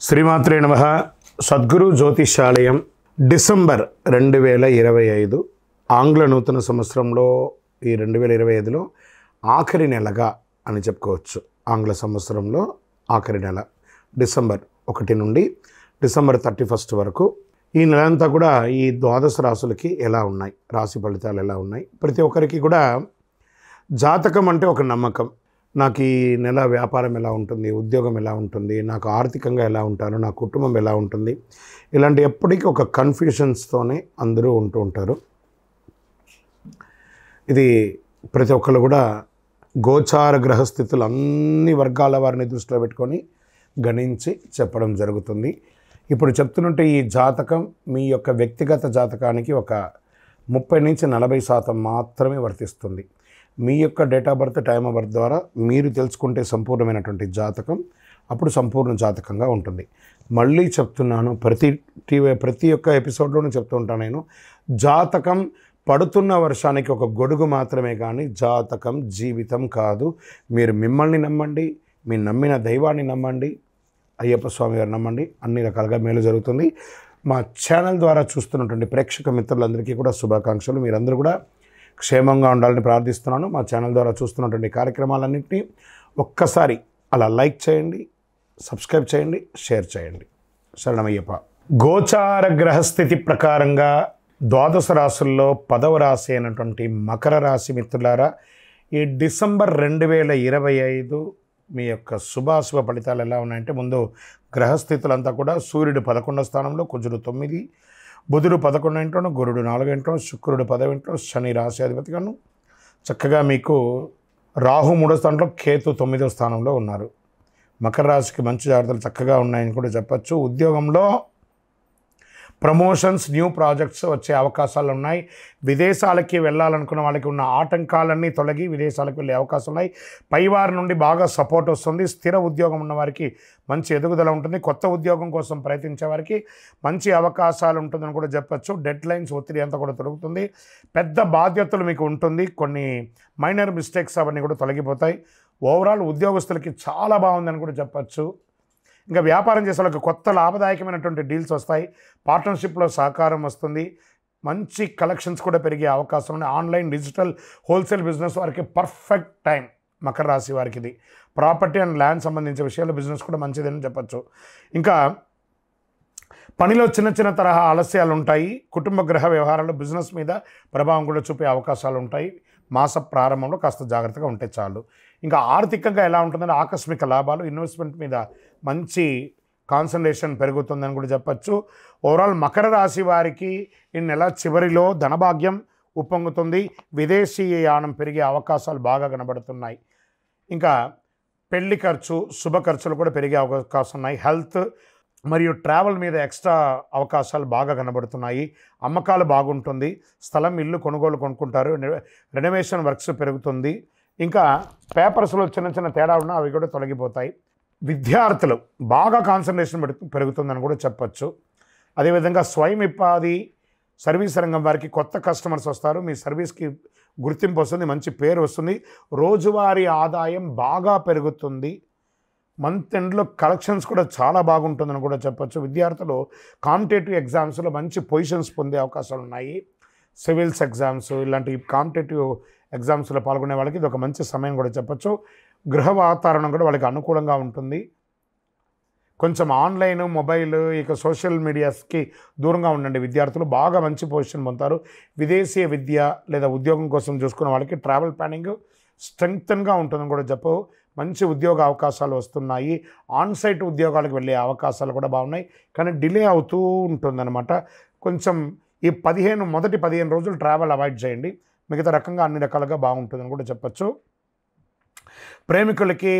శ్రీమాత్రే నమః. సద్గురు జ్యోతిషాలయం డిసెంబర్ 2025 ఆంగ్ల నూతన సంవత్సరంలో ఈ 2025లో ఆఖరి నెలగా అని చెప్పుకోవచ్చు. ఆంగ్ల సంవత్సరంలో ఆఖరి నెల డిసెంబర్ 1 నుండి డిసెంబర్ 31 వరకు ఈ నెలంతా కూడా ఈ ద్వాదశ రాశులకి ఎలా ఉన్నాయి, రాశి ఫలితాలు ఎలా ఉన్నాయి, ప్రతి ఒక్కరికి కూడా జాతకం అంటే ఒక నమ్మకం. నాకు ఈ నెల వ్యాపారం ఎలా ఉంటుంది, ఉద్యోగం ఎలా ఉంటుంది, నాకు ఆర్థికంగా ఎలా ఉంటాను, నా కుటుంబం ఎలా ఉంటుంది, ఇలాంటి ఎప్పటికీ ఒక కన్ఫ్యూషన్స్తోనే అందరూ ఉంటూ ఉంటారు. ఇది ప్రతి ఒక్కరు కూడా గోచార గ్రహస్థితులు అన్ని వర్గాల వారిని దృష్టిలో పెట్టుకొని గణించి చెప్పడం జరుగుతుంది. ఇప్పుడు చెప్తున్నట్టు ఈ జాతకం మీ యొక్క వ్యక్తిగత జాతకానికి ఒక 30 నుంచి 40% మాత్రమే వర్తిస్తుంది. మీ యొక్క date of birth, time of birth ద్వారా మీరు తెలుసుకుంటే సంపూర్ణమైనటువంటి జాతకం అప్పుడు సంపూర్ణ జాతకంగా ఉంటుంది. మళ్ళీ చెప్తున్నాను, ప్రతి ఒక్క ఎపిసోడ్లోనూ చెప్తూ ఉంటాను నేను, జాతకం పడుతున్న వర్షానికి ఒక గొడుగు మాత్రమే కానీ జాతకం జీవితం కాదు. మీరు మిమ్మల్ని నమ్మండి, మీ నమ్మిన దైవాన్ని నమ్మండి, అయ్యప్ప స్వామి గారు నమ్మండి, అన్ని రకాలుగా మేలు జరుగుతుంది. మా ఛానల్ ద్వారా చూస్తున్నటువంటి ప్రేక్షక మిత్రులందరికీ కూడా శుభాకాంక్షలు. మీరందరూ కూడా క్షేమంగా ఉండాలని ప్రార్థిస్తున్నాను. మా ఛానల్ ద్వారా చూస్తున్నటువంటి కార్యక్రమాలన్నింటినీ ఒక్కసారి అలా లైక్ చేయండి, సబ్స్క్రైబ్ చేయండి, షేర్ చేయండి. శరణమయ్యప్ప. గోచార గ్రహస్థితి ప్రకారంగా ద్వాదశ రాశుల్లో 10వ రాశి అయినటువంటి మకర రాశి మిత్రులారా, ఈ డిసెంబర్ 2025 మీ యొక్క శుభాశుభ ఫలితాలు ఎలా ఉన్నాయంటే, ముందు గ్రహస్థితులంతా కూడా సూర్యుడు 11వ స్థానంలో, కుజుడు 9, బుధుడు 11 ఇంట్లోను, గురుడు 4 ఇంట్లో, శుక్రుడు 10 ఇంట్లో, శని రాశి అధిపతిగాను చక్కగా మీకు రాహు 3వ స్థానంలో, కేతు 9వ స్థానంలో ఉన్నారు. మకర రాశికి మంచి జాగ్రత్తలు చక్కగా ఉన్నాయని కూడా చెప్పచ్చు. ఉద్యోగంలో ప్రమోషన్స్, న్యూ ప్రాజెక్ట్స్ వచ్చే అవకాశాలు ఉన్నాయి. విదేశాలకి వెళ్ళాలనుకున్న వాళ్ళకి ఉన్న ఆటంకాలన్నీ తొలగి విదేశాలకు వెళ్ళే అవకాశం ఉన్నాయి. పైవారి నుండి బాగా సపోర్ట్ వస్తుంది. స్థిర ఉద్యోగం ఉన్న వారికి మంచి ఎదుగుదల ఉంటుంది. కొత్త ఉద్యోగం కోసం ప్రయత్నించే వారికి మంచి అవకాశాలు ఉంటుందని కూడా చెప్పచ్చు. డెడ్ లైన్స్ ఒత్తిడి అంతా కూడా తొలగుతుంది. పెద్ద బాధ్యతలు మీకు ఉంటుంది. కొన్ని మైనర్ మిస్టేక్స్ అవన్నీ కూడా తొలగిపోతాయి. ఓవరాల్ ఉద్యోగస్తులకి చాలా బాగుందని కూడా చెప్పచ్చు. ఇంకా వ్యాపారం చేసే వాళ్ళకి కొత్త లాభదాయకమైనటువంటి డీల్స్ వస్తాయి. పార్ట్నర్షిప్లో సహకారం వస్తుంది. మంచి కలెక్షన్స్ కూడా పెరిగే అవకాశం ఉంది. ఆన్లైన్, డిజిటల్, హోల్సేల్ బిజినెస్ వారికి పర్ఫెక్ట్ టైం. మకర రాశి వారికి ఇది ప్రాపర్టీ అండ్ ల్యాండ్ సంబంధించిన విషయాల్లో బిజినెస్ కూడా మంచిదని చెప్పచ్చు. ఇంకా పనిలో చిన్న తరహా ఆలస్యాలు ఉంటాయి. కుటుంబ గ్రహ వ్యవహారాలు బిజినెస్ మీద ప్రభావం కూడా చూపే అవకాశాలు ఉంటాయి. మాస ప్రారంభంలో కాస్త జాగ్రత్తగా ఉంటే చాలు. ఇంకా ఆర్థికంగా ఎలా ఉంటుందంటే, ఆకస్మిక లాభాలు, ఇన్వెస్ట్మెంట్ మీద మంచి కాన్సన్ట్రేషన్ పెరుగుతుందని కూడా చెప్పచ్చు. ఓవరాల్ మకర రాశి వారికి ఈ నెల చివరిలో ధనభాగ్యం ఉప్పొంగుతుంది. విదేశీయ యానం పెరిగే అవకాశాలు బాగా కనబడుతున్నాయి. ఇంకా పెళ్లి ఖర్చు, శుభ ఖర్చులు కూడా పెరిగే అవకాశం ఉన్నాయి. హెల్త్ మరియు ట్రావెల్ మీద ఎక్స్ట్రా అవకాశాలు బాగా కనబడుతున్నాయి. అమ్మకాలు బాగుంటుంది. స్థలం, ఇల్లు కొనుక్కుంటారు. రెనోవేషన్ వర్క్స్ పెరుగుతుంది. ఇంకా పేపర్స్లో చిన్న తేడా ఉన్నా అవి కూడా తొలగిపోతాయి. విద్యార్థులు బాగా కాన్సన్ట్రేషన్ పెరుగుతుందని కూడా చెప్పచ్చు. అదేవిధంగా స్వయం ఉపాధి, సర్వీస్ రంగం వారికి కొత్త కస్టమర్స్ వస్తారు. మీ సర్వీస్కి గుర్తింపు వస్తుంది, మంచి పేరు వస్తుంది. రోజువారీ ఆదాయం బాగా పెరుగుతుంది. మంత్ ఎండ్లో కలెక్షన్స్ కూడా చాలా బాగుంటుందని కూడా చెప్పచ్చు. విద్యార్థులు కాంపిటేటివ్ ఎగ్జామ్స్లో మంచి పొజిషన్స్ పొందే అవకాశాలు ఉన్నాయి. సివిల్స్ ఎగ్జామ్స్ ఇలాంటి కాంపిటేటివ్ ఎగ్జామ్స్లో పాల్గొనే వాళ్ళకి ఇది ఒక మంచి సమయం కూడా చెప్పచ్చు. గృహ వాతావరణం కూడా వాళ్ళకి అనుకూలంగా ఉంటుంది. కొంచెం ఆన్లైన్, మొబైల్, ఇక సోషల్ మీడియాస్కి దూరంగా ఉండండి. విద్యార్థులు బాగా మంచి పొజిషన్ పొందుతారు. విదేశీయ విద్య లేదా ఉద్యోగం కోసం చూసుకున్న వాళ్ళకి ట్రావెల్ ప్లానింగ్ స్ట్రెంగ్తన్గా ఉంటుందని కూడా చెప్పు. మంచి ఉద్యోగ అవకాశాలు వస్తున్నాయి. ఆన్సైట్ ఉద్యోగాలకు వెళ్ళే అవకాశాలు కూడా బాగున్నాయి. కానీ డిలే అవుతూ ఉంటుందన్నమాట. కొంచెం ఈ మొదటి 15 రోజులు ట్రావెల్ అవాయిడ్ చేయండి. మిగతా రకంగా అన్ని రకాలుగా బాగుంటుందని కూడా చెప్పచ్చు. ప్రేమికులకి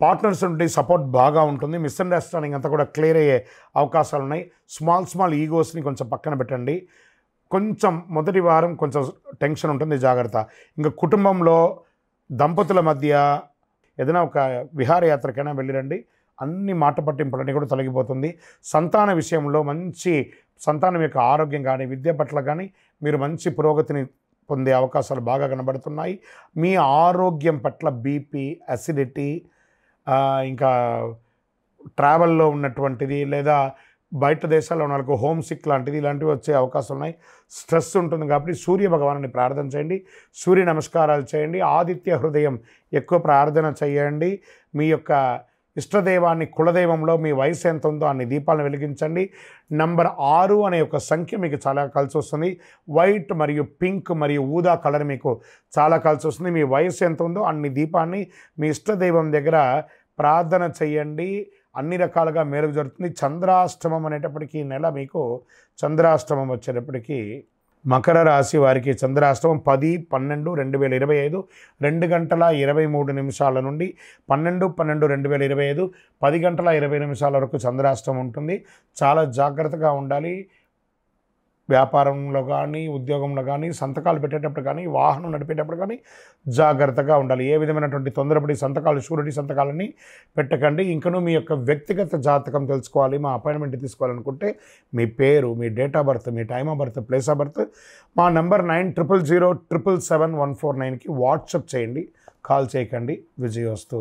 పార్ట్నర్స్ నుండి సపోర్ట్ బాగా ఉంటుంది. మిస్అండర్స్టాండింగ్ అంతా కూడా క్లియర్ అయ్యే అవకాశాలు ఉన్నాయి. స్మాల్ ఈగోస్ని కొంచెం పక్కన పెట్టండి. కొంచెం మొదటి వారం కొంచెం టెన్షన్ ఉంటుంది, జాగ్రత్త. ఇంకా కుటుంబంలో దంపతుల మధ్య ఏదైనా ఒక విహారయాత్రకైనా వెళ్ళిరండి. అన్ని మాట పట్టింపులన్నీ కూడా తొలగిపోతుంది. సంతాన విషయంలో మంచి సంతానం యొక్క ఆరోగ్యం కానీ, విద్య పట్ల కానీ మీరు మంచి పురోగతిని పొందే అవకాశాలు బాగా కనబడుతున్నాయి. మీ ఆరోగ్యం పట్ల బీపీ, అసిడిటీ, ఇంకా ట్రావెల్లో ఉన్నటువంటిది లేదా బయట దేశాల్లో ఉన్న వాళ్ళకు హోమ్ సిక్ లాంటిది ఇలాంటివి వచ్చే అవకాశాలు ఉన్నాయి. స్ట్రెస్ ఉంటుంది కాబట్టి సూర్య భగవాన్ని ప్రార్థన చేయండి, సూర్య నమస్కారాలు చేయండి, ఆదిత్య హృదయం ఎక్కువ ప్రార్థన చేయండి. మీ యొక్క ఇష్టదైవాన్ని కులదైవంలో మీ వయసు ఎంత ఉందో అన్ని దీపాలను వెలిగించండి. నంబర్ 6 అనే ఒక సంఖ్య మీకు చాలా కలిసి వస్తుంది. వైట్ మరియు పింక్ మరియు ఊదా కలర్ మీకు చాలా కలిసి వస్తుంది. మీ వయసు ఎంత ఉందో అన్ని దీపాన్ని మీ ఇష్టదైవం దగ్గర ప్రార్థన చేయండి. అన్ని రకాలుగా మేలు జరుగుతుంది. చంద్రాష్టమం అనేటప్పటికీ నెల మీకు చంద్రాష్టమం వచ్చేటప్పటికీ మకర రాశి వారికి చంద్రాష్టమం 10-12-2025 2:23 నుండి 12-12-2025 10:20 వరకు చంద్రాష్టమం ఉంటుంది. చాలా జాగ్రత్తగా ఉండాలి. వ్యాపారంలో కానీ ఉద్యోగంలో కానీ సంతకాలు పెట్టేటప్పుడు కానీ వాహనం నడిపేటప్పుడు కానీ జాగ్రత్తగా ఉండాలి. ఏ విధమైనటువంటి తొందరపడి సంతకాలు షూరిటీ సంతకాలని పెట్టకండి. ఇంకనూ మీ యొక్క వ్యక్తిగత జాతకం తెలుసుకోవాలి, మా అపాయింట్మెంట్ తీసుకోవాలనుకుంటే మీ పేరు, మీ డేట్ ఆఫ్ బర్త్, మీ time of birth, place of birth మా నంబర్ 900007777149కి వాట్సాప్ చేయండి, కాల్ చేయకండి. విజయోస్తు.